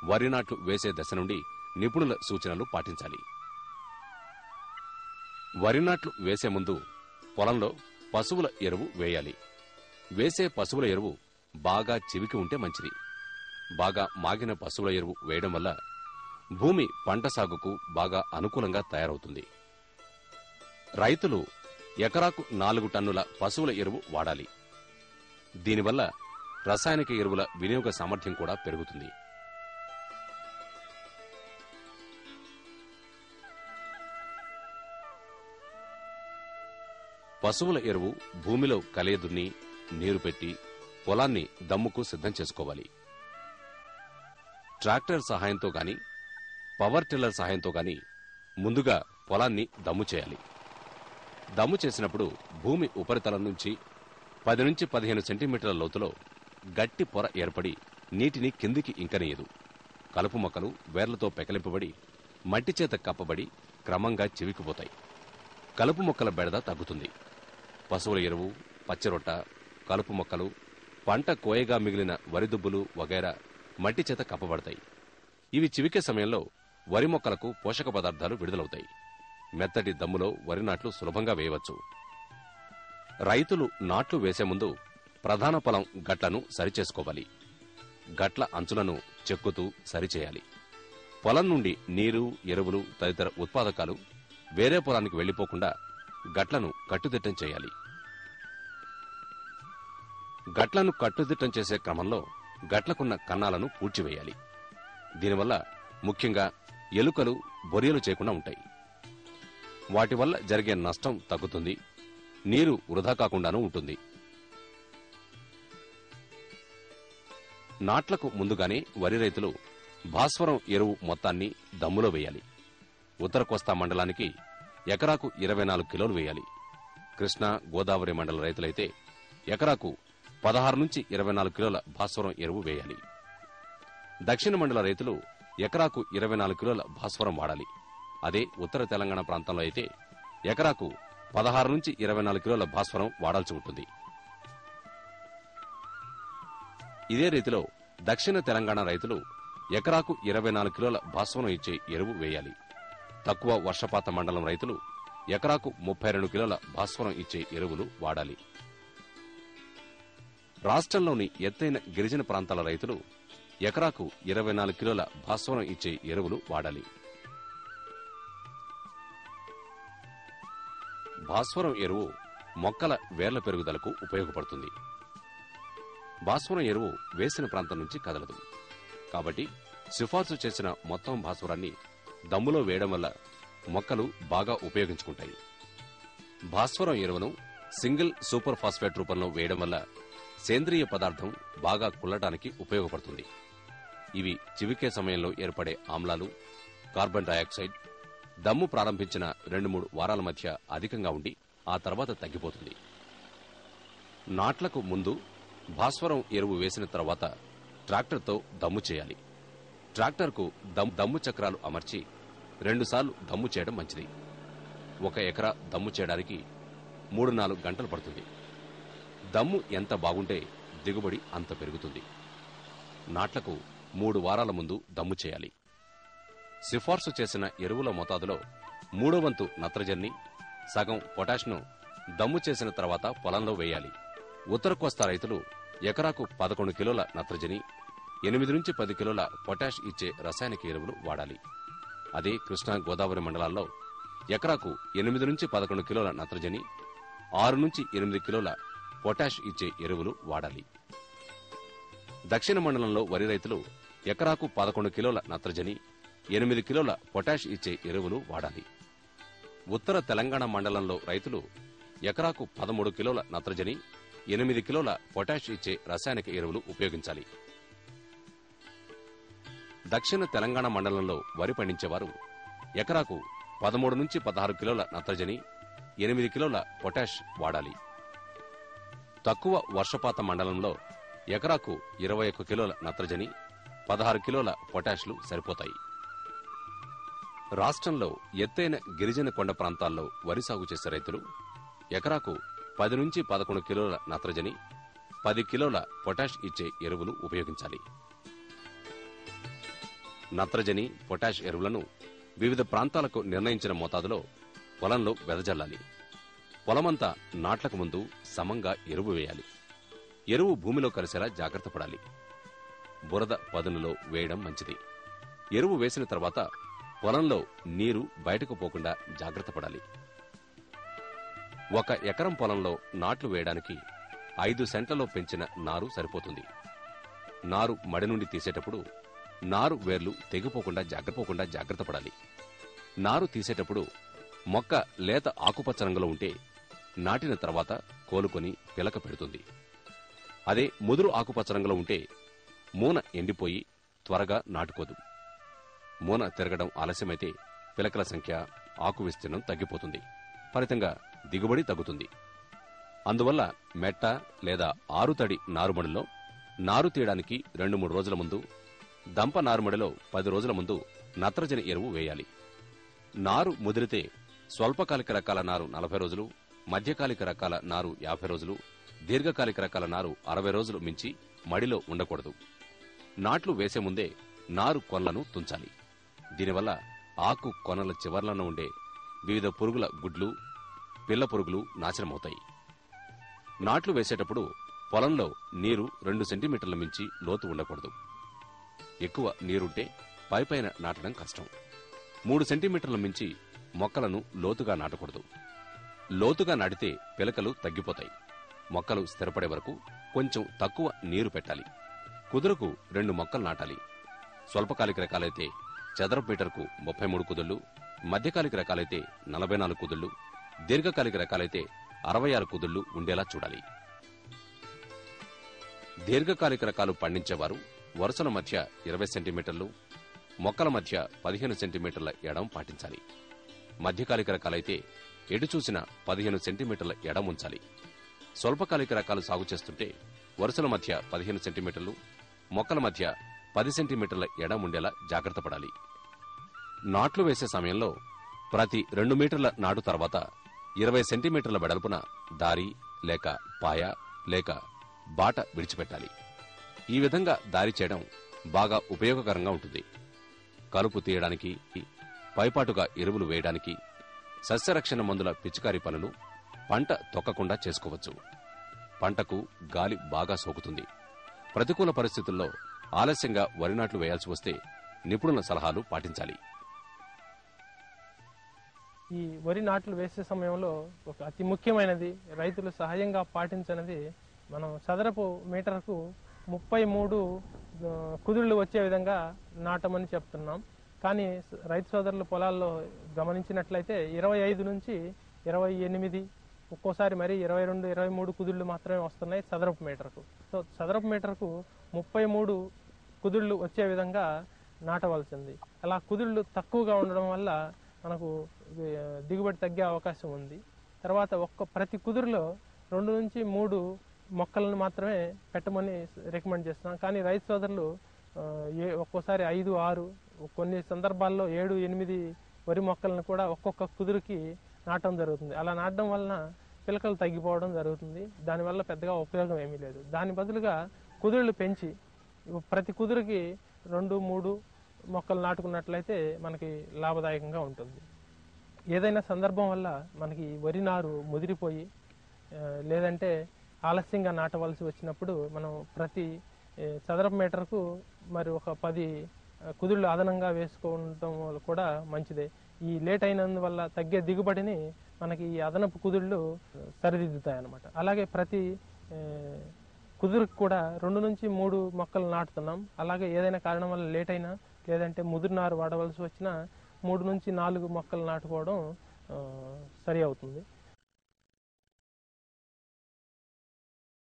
వరి నాట్లు వేసే దశ నుండి నిపుణుల సూచనలు పాటించాలి. వరి నాట్లు వేసే ముందు పొలంలో పశువుల ఎరువు వేయాలి. వేసే పశువుల ఎరువు బాగా చివికి ఉంటే మంచిది. బాగా మాగిన పశువుల ఎరువు వేయడం వల్ల భూమి పంట సాగుకు బాగా అనుకూలంగా తయారవుతుంది. రైతులు ఎకరాకు 4 టన్నుల పశువుల ఎరువు వాడాలి. దీనివల్ల రసాయనిక ఎరువుల వినియోగ సామర్థ్యం కూడా పెరుగుతుంది. పశువుల ఎరువు భూమిలో కలియదున్ని నీరు పెట్టి పొలాన్ని దమ్ముకు సిద్ధం చేసుకోవాలి. ట్రాక్టర్ సహాయంతో గాని పవర్ టిల్లర్ సహాయంతో గాని ముందుగా పొలాన్ని దమ్ము చేయాలి. దమ్ము చేసినప్పుడు భూమి ఉపరితలం నుంచి 10 నుంచి 15 సెంటీమీటర్ల లోతులో గట్టి పొర ఏర్పడి నీటిని కిందికి ఇంకనీయదు. కలుపు మొక్కలు వేర్లతో పెకలింపబడి మట్టి చేత కప్పబడి క్రమంగా చివికిపోతాయి. కలుపు మొక్కల బెడద తగ్గుతుంది. పశువుల ఎరువు, పచ్చిరొట్ట, కలుపు మొక్కలు, పంట కోయగా మిగిలిన వరిదుబ్బులు వగైరా మట్టి చేత కప్పబడతాయి. ఇవి చివికే సమయంలో వరి మొక్కలకు పోషక పదార్థాలు విడుదలవుతాయి. మెత్తటి దమ్ములో వరి నాట్లు సులభంగా వేయవచ్చు. రైతులు నాట్లు వేసే ముందు ప్రధాన పొలం గట్లను సరిచేసుకోవాలి. గట్ల అంచులను చెక్కుతూ సరిచేయాలి. పొలం నుండి నీరు, ఎరువులు తదితర ఉత్పాదకాలు వేరే పొలానికి వెళ్లిపోకుండా గట్లను కట్టుదిట్టం చేయాలి. గట్లను కట్టుదిట్టం చేసే క్రమంలో గట్లకున్న కన్నాలను పూడ్చివేయాలి. దీనివల్ల ముఖ్యంగా ఎలుకలు, బొరియలు చేయకుండా ఉంటాయి. వాటి వల్ల జరిగే నష్టం తగ్గుతుంది. నీరు వృధా కాకుండానూ ఉంటుంది. నాట్లకు ముందుగానే వరి రైతులు భాస్వరం ఎరువు మొత్తాన్ని దమ్ములో వేయాలి. ఉత్తర కోస్తా మండలానికి ఎకరాకు 24 కిలోలు వేయాలి. కృష్ణా, గోదావరి మండల రైతులైతే ఎకరాకు 16 నుంచి 24 కిలోల భాస్వరం ఎరువు వేయాలి. దక్షిణ మండల రైతులు ఎకరాకు 24 కిలోల భాస్వరం వాడాలి. అదే ఉత్తర తెలంగాణ ప్రాంతంలో అయితే ఎకరాకు 16 నుంచి 24 కిలోల భాస్వరం వాడాల్సి ఉంటుంది. ఇదే రీతిలో దక్షిణ తెలంగాణ రైతులు ఎకరాకు 24 కిలోల భాస్వరం ఇచ్చే ఎరువు వేయాలి. తక్కువ వర్షపాత మండలం రైతులు ఎకరాకు 32 కిలోల భాస్వరం ఇచ్చే ఎరువులు వాడాలి. రాష్ట్రంలోని ఎత్తైన గిరిజన ప్రాంతాల రైతులు ఎకరాకు 24 కిలోల భాస్వరం ఇచ్చే ఎరువులు వాడాలి. భాస్వరం ఎరువు మొక్కల వేర్ల పెరుగుదలకు ఉపయోగపడుతుంది. భాస్వరం ఎరువు వేసిన ప్రాంతం నుంచి కదలదు. కాబట్టి సిఫార్సు చేసిన మొత్తం భాస్వరాన్ని దమ్ములో వేయడం వల్ల మొక్కలు బాగా ఉపయోగించుకుంటాయి. భాస్వరం ఎరువును సింగిల్ సూపర్ ఫాస్ఫేట్ రూపంలో వేయడం వల్ల సేంద్రియ పదార్థం బాగా కుళ్ళటానికి ఉపయోగపడుతుంది. ఇవి చివికే సమయంలో ఏర్పడే ఆమ్లాలు, కార్బన్ డయాక్సైడ్ దమ్ము ప్రారంభించిన 2-3 వారాల మధ్య అధికంగా ఉండి ఆ తర్వాత తగ్గిపోతుంది. నాట్లకు ముందు భాస్వరం ఎరువు వేసిన తర్వాత ట్రాక్టర్తో దమ్ము చేయాలి. ట్రాక్టర్కు దమ్ము చక్రాలు అమర్చి 2 సార్లు దమ్ము చేయడం మంచిది. 1 ఎకరా దమ్ము చేయడానికి 3-4 గంటలు పడుతుంది. దమ్ము ఎంత బాగుంటే దిగుబడి అంత పెరుగుతుంది. నాట్లకు 3 వారాల ముందు దమ్ము చేయాలి. సిఫార్సు చేసిన ఎరువుల మోతాదులో 3వ వంతు నత్రజని, సగం పొటాష్ను దమ్ము చేసిన తర్వాత పొలంలో వేయాలి. ఉత్తర కోస్తా రైతులు ఎకరాకు 11 కిలోల నత్రజని, 8 నుంచి 10 కిలోల పొటాష్ ఇచ్చే రసాయనిక ఎరువులు వాడాలి. అదే కృష్ణా, గోదావరి మండలాల్లో ఎకరాకు 8 నుంచి 11 కిలోల నత్రజని, 6 నుంచి 8 కిలోల పొటాష్ ఇచ్చే ఎరువులు వాడాలి. దక్షిణ మండలంలో వరి రైతులు ఎకరాకు 11 కిలోల నత్రజని, 8 కిలోల పొటాష్ ఇచ్చే ఎరువులు వాడాలి. ఉత్తర తెలంగాణ మండలంలో రైతులు ఎకరాకు 13 కిలోల నత్రజని, 8 కిలోల పొటాష్ ఇచ్చే రసాయనిక ఎరువులు ఉపయోగించాలి. దక్షిణ తెలంగాణ మండలంలో వరి పండించేవారు ఎకరాకు 13 నుంచి 16 కిలోల నత్రజని, 8 కిలోల పొటాష్ వాడాలి. తక్కువ వర్షపాత మండలంలో ఎకరాకు 21 కిలోల నత్రజని, 16 కిలోల పొటాష్లు సరిపోతాయి. రాష్ట్రంలో ఎత్తైన గిరిజన కొండ ప్రాంతాల్లో వరి సాగు చేసే రైతులు ఎకరాకు 10 నుంచి 11 కిలోల నత్రజని, 10 కిలోల పొటాష్ ఇచ్చే ఎరువులు ఉపయోగించాలి. నత్రజని, పొటాష్ ఎరువులను వివిధ ప్రాంతాలకు నిర్ణయించిన మోతాదులో పొలంలో వెదజల్లాలి. పొలమంతా నాట్లకు ముందు సమంగా ఎరువు వేయాలి. ఎరువు భూమిలో కలిసేలా జాగ్రత్త పడాలి. బురద పదునులో వేయడం మంచిది. ఎరువు వేసిన తర్వాత పొలంలో నీరు బయటకు పోకుండా జాగ్రత్త పడాలి. 1 ఎకరం పొలంలో నాట్లు వేయడానికి 5 సెంట్లలో పెంచిన నారు సరిపోతుంది. నారు మడి నుండి తీసేటప్పుడు నారు వేర్లు తెగిపోకుండా జాగ్రత్త పడాలి. నారు తీసేటప్పుడు మొక్క లేత ఆకుపచ్చ రంగులో ఉంటే నాటిన తర్వాత కోలుకొని పిలక పెడుతుంది. అదే ముదురు ఆకుపచ్చ రంగులో ఉంటే మూన ఎండిపోయి త్వరగా నాటుకోదు. మూన తిరగడం ఆలస్యమైతే పిలకల సంఖ్య, ఆకు విస్తీర్ణం తగ్గిపోతుంది. ఫలితంగా దిగుబడి తగ్గుతుంది. అందువల్ల మెట్ట లేదా ఆరుతడి నారుమడిలో నారు తీయడానికి 2-3 రోజుల ముందు, దంప నారుమడిలో 10 రోజుల ముందు నత్రజని ఎరువు వేయాలి. నారు ముదిరితే స్వల్పకాలిక రకాల నారు 40 రోజులు, మధ్యకాలిక రకాల నారు 50 రోజులు, దీర్ఘకాలిక రకాల నారు 60 రోజులు మించి మడిలో ఉండకూడదు. నాట్లు వేసే ముందే నారు కొనలను తుంచాలి. దీనివల్ల ఆకు కొనల చివర్లను ఉండే వివిధ పురుగుల గుడ్లు, పిల్ల పురుగులు నాశనమవుతాయి. నాట్లు వేసేటప్పుడు పొలంలో నీరు 2 సెంటీమీటర్ల మించి లోతు ఉండకూడదు. ఎక్కువ నీరుంటే పైపైన నాటడం కష్టం. 3 సెంటీమీటర్ల మించి మొక్కలను లోతుగా నాటకూడదు. లోతుగా నాటితే పిలకలు తగ్గిపోతాయి. మొక్కలు స్థిరపడే వరకు కొంచెం తక్కువ నీరు పెట్టాలి. కుదురుకు 2 మొక్కలు నాటాలి. స్వల్పకాలిక రకాలైతే చదరపు మీటర్కు 33 కుదుళ్లు, మధ్యకాలిక రకాలైతే 44 కుదుళ్లు, దీర్ఘకాలిక రకాలైతే 66 కుదుళ్లు ఉండేలా చూడాలి. దీర్ఘకాలిక రకాలు పండించేవారు వరుసల మధ్య 20 సెంటీమీటర్లు, మొక్కల మధ్య 15 సెంటీమీటర్ల ఎడం పాటించాలి. మధ్యకాలిక రకాలైతే ఎటు చూసిన 15 సెంటీమీటర్ల ఎడం ఉంచాలి. స్వల్పకాలిక రకాలు సాగు చేస్తుంటే వరుసల మధ్య 15 సెంటీమీటర్లు, మొక్కల మధ్య 10 సెంటీమీటర్ల ఎడం ఉండేలా జాగ్రత్త పడాలి. నాట్లు వేసే సమయంలో ప్రతి 2 మీటర్ల నాటు తర్వాత 20 సెంటీమీటర్ల వెడల్పున దారి లేక పాయ లేక బాట విడిచిపెట్టాలి. ఈ విధంగా దారి చేయడం బాగా ఉపయోగకరంగా ఉంటుంది. కలుపు తీయడానికి, పైపాటుగా ఎరువులు వేయడానికి, సస్యరక్షణ మందుల పిచికారీ పనులు పంట తొక్కకుండా చేసుకోవచ్చు. పంటకు గాలి బాగా సోకుతుంది. ప్రతికూల పరిస్థితుల్లో ఆలస్యంగా వరి నాట్లు వేయాల్సి వస్తే నిపుణుల సలహాలు పాటించాలి. ఈ వరి నాట్లు వేసే సమయంలో ఒక అతి ముఖ్యమైనది, రైతులు సహజంగా పాటించనిది, మనం చదరపు మీటర్కు 33 కుదుళ్లు వచ్చే విధంగా నాటమని చెప్తున్నాం. కానీ రైతు సోదరుల పొలాల్లో గమనించినట్లయితే 25 నుంచి 28, ఒక్కోసారి మరి 22, 23 కుదుళ్లు మాత్రమే వస్తున్నాయి చదరపు మీటర్కు. సో చదరపు మీటర్కు 33 కుదుళ్లు వచ్చే విధంగా నాటవలసింది. అలా కుదుళ్లు తక్కువగా ఉండడం వల్ల మనకు దిగుబడి తగ్గే అవకాశం ఉంది. తర్వాత ప్రతి కుదురులో 2 నుంచి 3 మొక్కలను మాత్రమే పెట్టమని రికమెండ్ చేస్తున్నాం. కానీ రైతు సోదరులు ఒక్కోసారి 5, 6, కొన్ని సందర్భాల్లో 7, 8 వరి మొక్కలను కూడా ఒక్కొక్క కుదురుకి నాటడం జరుగుతుంది. అలా నాటడం వలన పిలకలు తగ్గిపోవడం జరుగుతుంది. దానివల్ల పెద్దగా ఉపయోగం ఏమీ లేదు. దాని బదులుగా కుదురులు పెంచి ప్రతి కుదురుకి 2, 3 మొక్కలు నాటుకున్నట్లయితే మనకి లాభదాయకంగా ఉంటుంది. ఏదైనా సందర్భం వల్ల మనకి వరి నారు ముదిరిపోయి లేదంటే ఆలస్యంగా నాటవలసి వచ్చినప్పుడు మనం ప్రతి చదరపు మీటర్కు మరి ఒక 10 కుదుళ్ళు అదనంగా వేసుకోవడం కూడా మంచిదే. ఈ లేట్ అయినందువల్ల తగ్గే దిగుబడిని మనకి ఈ అదనపు కుదుళ్ళు సరిదిద్దుతాయి అన్నమాట. అలాగే ప్రతి కుదురుకు కూడా 2 నుంచి 3 మొక్కలు నాటుతున్నాం. అలాగే ఏదైనా కారణం వల్ల లేట్ అయినా లేదంటే ముదురు నారు వాడవలసి వచ్చినా 3 నుంచి 4 మొక్కలు నాటుకోవడం సరి అవుతుంది.